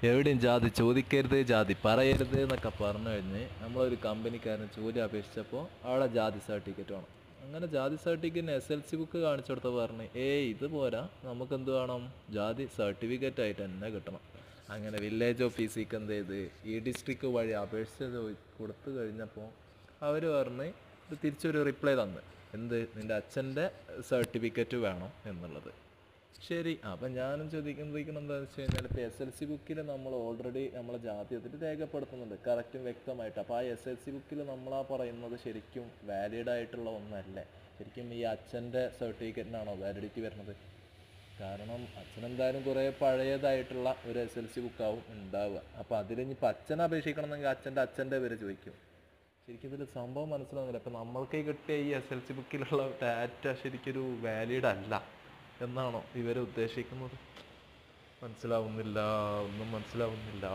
എവിടെയും ജാതി ചോദിക്കരുത്, ജാതി പറയരുത് എന്നൊക്കെ പറഞ്ഞു കഴിഞ്ഞ് നമ്മളൊരു കമ്പനിക്കാരന് ജോലി അപേക്ഷിച്ചപ്പോൾ അവിടെ ജാതി സർട്ടിഫിക്കറ്റ് വേണം. അങ്ങനെ ജാതി സർട്ടിഫിക്കറ്റിന് SLC ബുക്ക് കാണിച്ചു കൊടുത്തപ്പോൾ പറഞ്ഞ് ഇത് പോരാ, നമുക്ക് എന്ത് വേണം, ജാതി സർട്ടിഫിക്കറ്റ് ആയിട്ട് തന്നെ കിട്ടണം. അങ്ങനെ വില്ലേജ് ഓഫീസിലേക്ക് എന്ത് ചെയ്ത് ഡിസ്ട്രിക്ട് വഴി അപേക്ഷ കൊടുത്തു കഴിഞ്ഞപ്പോൾ അവർ പറഞ്ഞ് തിരിച്ചൊരു റിപ്ലൈ തന്ന്, നിൻ്റെ അച്ഛൻ്റെ സർട്ടിഫിക്കറ്റ് വേണം എന്നുള്ളത്. ശരി, അപ്പം ഞാനും ചോദിക്കുന്നത് എന്താണെന്ന് വെച്ച് കഴിഞ്ഞാൽ, ഇപ്പോൾ SLC ബുക്കിൽ നമ്മൾ ഓൾറെഡി നമ്മളെ ജാതി അതിൽ രേഖപ്പെടുത്തുന്നുണ്ട് കറക്റ്റും വ്യക്തമായിട്ട്. അപ്പോൾ ആ SLC ബുക്കിൽ നമ്മളാ പറയുന്നത് ശരിക്കും വാലിഡ് ആയിട്ടുള്ള ഒന്നല്ലേ? ശരിക്കും ഈ അച്ഛൻ്റെ സർട്ടിഫിക്കറ്റിനാണോ വാലിഡിറ്റി വരുന്നത്? കാരണം അച്ഛൻ എന്തായാലും കുറേ പഴയതായിട്ടുള്ള ഒരു SLC ബുക്കാവും ഉണ്ടാവുക. അപ്പോൾ അതിലിനിപ്പോൾ അച്ഛൻ അപേക്ഷിക്കണമെന്നെങ്കിൽ അച്ഛൻ്റെ പേര് ചോദിക്കും. ശരിക്കും ഇതിൽ സംഭവം മനസ്സിലാവുന്നില്ല. ഇപ്പം നമ്മൾക്ക് കിട്ടിയ ഈ SLC ബുക്കിലുള്ള ഡാറ്റ ശരിക്കൊരു വാലിഡ് അല്ല എന്നാണോ ഇവർ ഉദ്ദേശിക്കുന്നത്? മനസ്സിലാവുന്നില്ല, ഒന്നും മനസ്സിലാവുന്നില്ല.